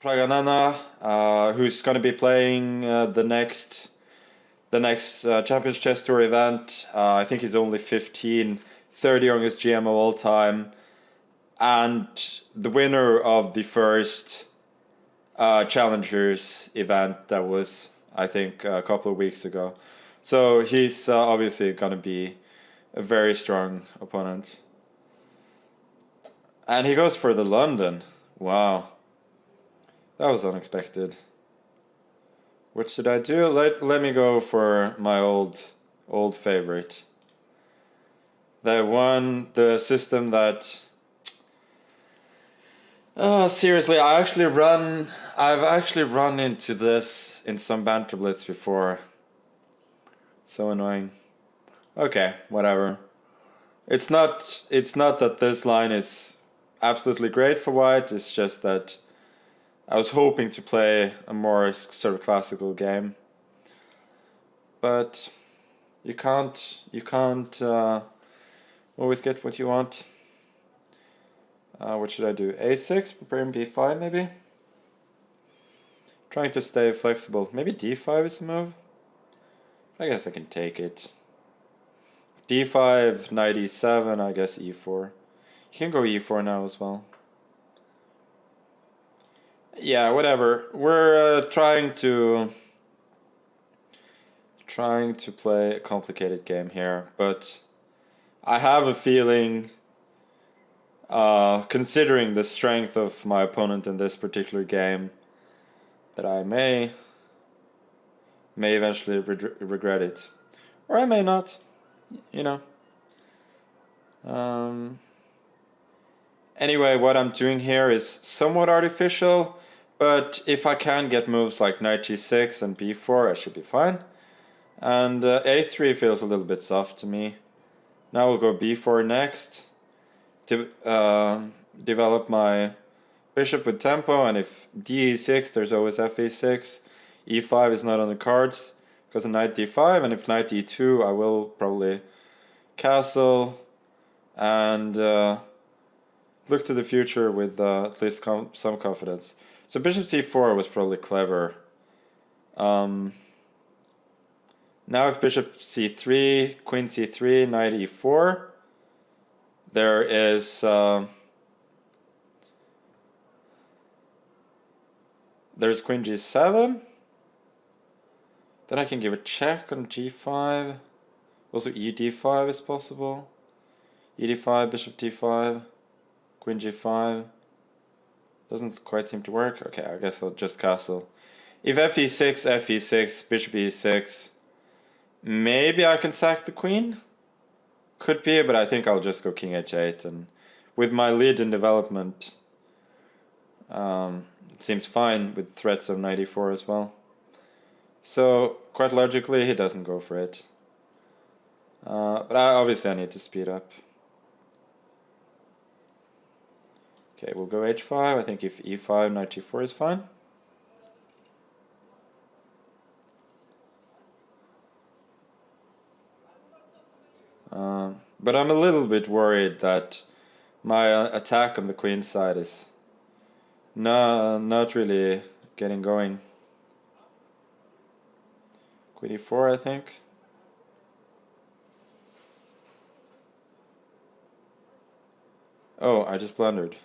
Pragg, who's going to be playing the next Champions Chess Tour event. I think he's only 15, 30 youngest GM of all time, and the winner of the first Challengers event that was, I think, a couple of weeks ago. So he's obviously going to be a very strong opponent. And he goes for the London. Wow. That was unexpected. What should I do? Let me go for my old favorite. The system that seriously, I've actually run into this in some banter blitz before. So annoying. Okay, whatever. It's not that this line is absolutely great for white, it's just that I was hoping to play a more sort of classical game. But you can't always get what you want. What should I do? A6, preparing b5 maybe? Trying to stay flexible. Maybe d5 is the move? I guess I can take it. d5, knight e7, I guess e4. You can go e4 now as well. Yeah, whatever. We're trying to play a complicated game here, but I have a feeling, considering the strength of my opponent in this particular game, that I may eventually regret it, or I may not. You know. Anyway, what I'm doing here is somewhat artificial, but if I can get moves like knight g6 and b4, I should be fine. And a3 feels a little bit soft to me. Now we'll go b4 next, to develop my bishop with tempo, and if d6, there's always fe6. e5 is not on the cards because of knight d5, and if knight d2, I will probably castle and look to the future with at least some confidence. So bishop c4 was probably clever. Now if bishop c3, queen c3, knight e4, there is there's queen g7. Then I can give a check on g5. Also ed5 is possible. ed5, bishop d5, queen g5. Doesn't quite seem to work. Okay, I guess I'll just castle. If fe6, fe6, bishop e6, maybe I can sack the queen. Could be, but I think I'll just go king h8. And with my lead in development, it seems fine with threats of knight e4 as well. So quite logically, he doesn't go for it. But obviously I need to speed up. Okay, we'll go h5. I think if e5, knight g4 is fine. But I'm a little bit worried that my attack on the queen side is not really getting going. Queen e4, I think. Oh, I just blundered.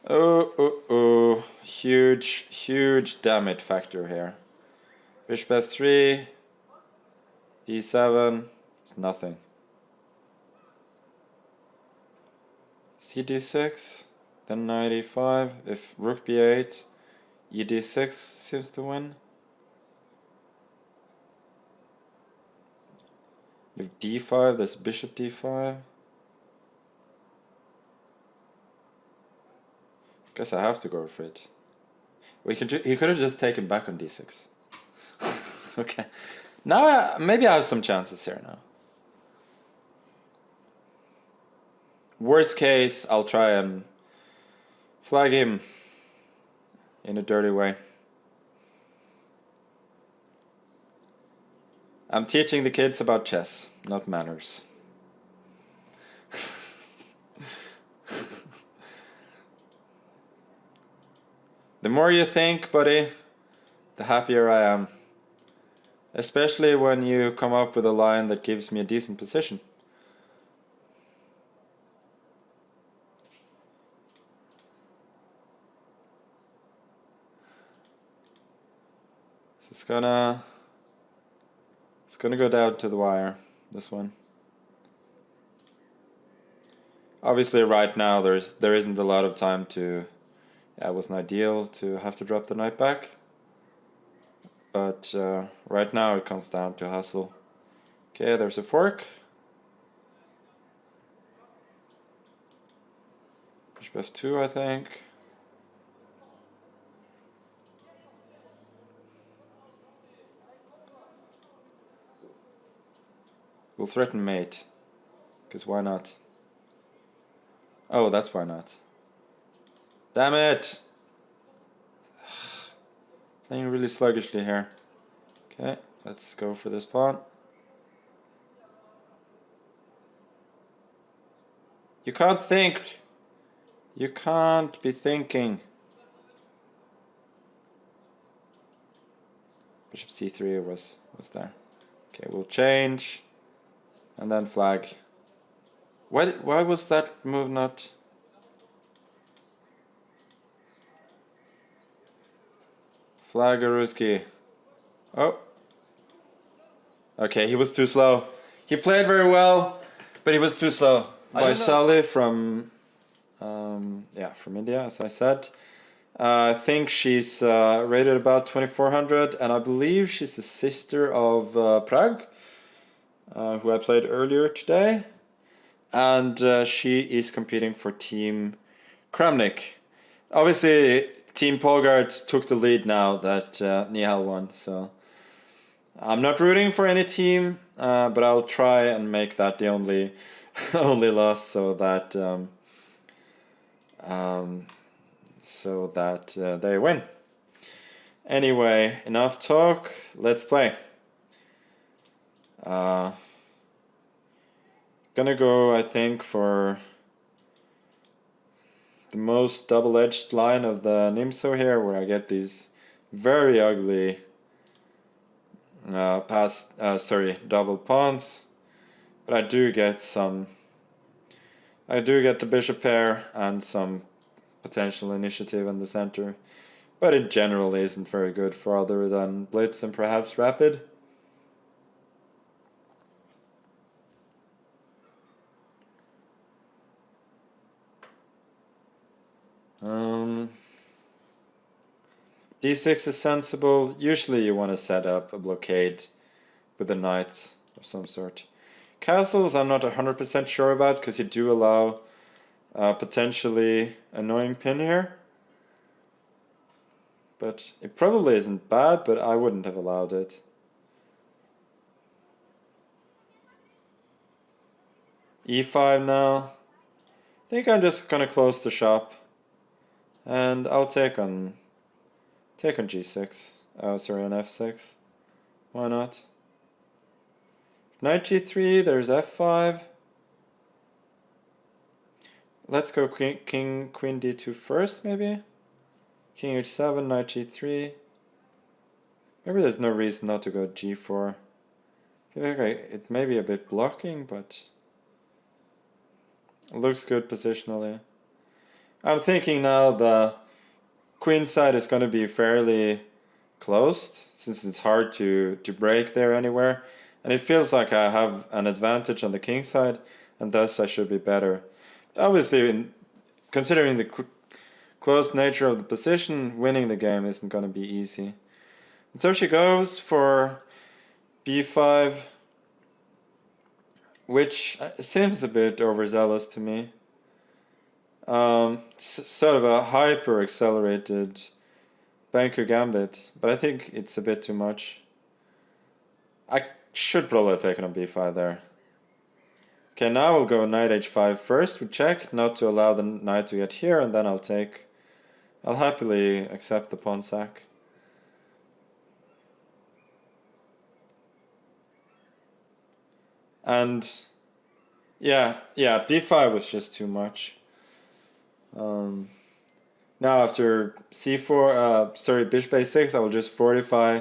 Oh, huge damage factor here. Bishop f3, d7, it's nothing. cd6, then knight e5, if rook b8, ed6 seems to win. If d5, there's bishop d5. Guess I have to go for it. He could have just taken back on d6. Okay. Now maybe I have some chances here now. Worst case, I'll try and flag him in a dirty way. I'm teaching the kids about chess, not manners. The more you think, buddy, the happier I am. Especially when you come up with a line that gives me a decent position. So it's gonna go down to the wire, this one. Obviously right now there isn't a lot of time to, yeah, it wasn't ideal to have to drop the knight back. But right now it comes down to hustle. Okay, there's a fork. Bishop f2, I think. We'll threaten mate. Because why not? Oh, that's why not. Damn it! Playing really sluggishly here. Okay, let's go for this pawn. You can't think! You can't be thinking. Bishop c3 was there. Okay, we'll change. And then flag. Why was that move not... Flag Ruski. Oh. Okay, he was too slow. He played very well, but he was too slow. By Sally from from India, as I said. I think she's rated about 2400, and I believe she's the sister of Pragg, who I played earlier today. And she is competing for Team Kramnik. Obviously, Team Polgard took the lead now that Nihal won, so I'm not rooting for any team, but I'll try and make that the only only loss, so that they win. Anyway, enough talk. Let's play. Gonna go, I think, for the most double-edged line of the Nimso here, where I get these very ugly double pawns. But I do get the bishop pair and some potential initiative in the center. But it generally isn't very good for other than blitz and perhaps rapid. D6 is sensible. Usually you want to set up a blockade with the knights of some sort. Castles I'm not 100% sure about, because you do allow potentially annoying pin here. But it probably isn't bad, but I wouldn't have allowed it. E5 now. I think I'm just gonna close the shop. And I'll take on g6. Oh, sorry, on f6. Why not? Knight g3, there's f5. Let's go queen d2 first, maybe? King h7, knight g3. Maybe there's no reason not to go g4. I feel like it may be a bit blocking, but it looks good positionally. I'm thinking now the queen side is going to be fairly closed, since it's hard to break there anywhere. And it feels like I have an advantage on the king side, and thus I should be better. Obviously, considering the close nature of the position, winning the game isn't going to be easy. And so she goes for b5, which seems a bit overzealous to me. Sort of a hyper accelerated Banku gambit, but I think it's a bit too much. I should probably have taken on b5 there. Okay, now we'll go knight h5 first. We check not to allow the knight to get here, and then I'll happily accept the pawn sack. And yeah, b5 was just too much. Now after c4, sorry, bishop a6, I will just fortify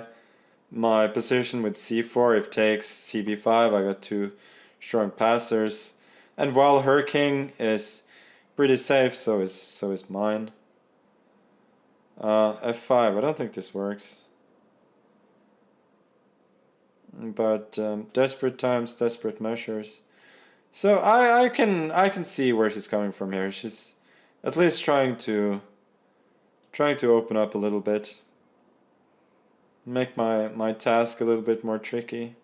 my position with c4. If takes cb5, I got two strong passers. And while her king is pretty safe, so is mine. f5, I don't think this works. But desperate times, desperate measures. So I can see where she's coming from here. She's at least trying to open up a little bit. Make my task a little bit more tricky.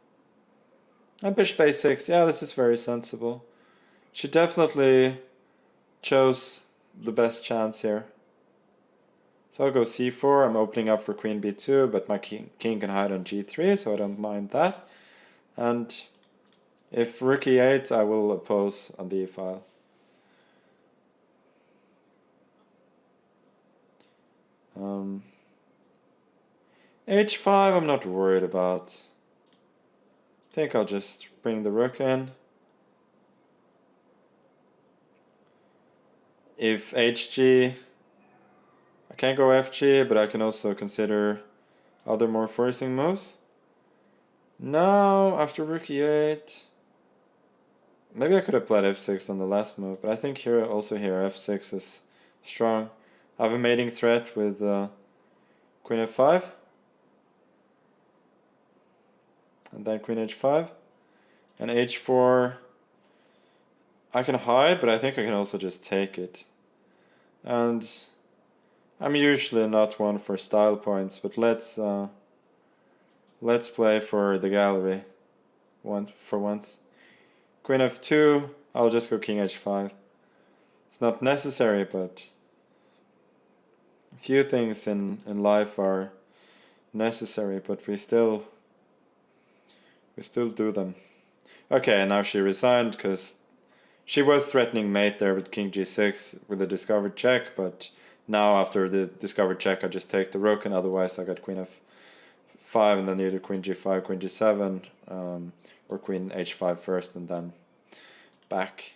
And bishop a6, yeah, this is very sensible. She definitely chose the best chance here. So I'll go c4, I'm opening up for queen b2, but my king can hide on g3, so I don't mind that. And if rook e8, I will oppose on the e-file. h5 I'm not worried about. I think I'll just bring the rook in. If hg, I can't go fg, but I can also consider other more forcing moves. Now, after rook e8, maybe I could have played f6 on the last move, but I think here f6 is strong. I have a mating threat with queen f5, and then queen h5, and h4. I can hide, but I think I can also just take it. And I'm usually not one for style points, but let's play for the gallery for once. Queen f2, I'll just go king h5. It's not necessary, but a few things in life are necessary, but we still do them. Okay, now she resigned because she was threatening mate there with king g6 with a discovered check, but now after the discovered check I just take the rook, and otherwise I got queen f5 and then either queen g5, queen g7, or queen h5 first and then back.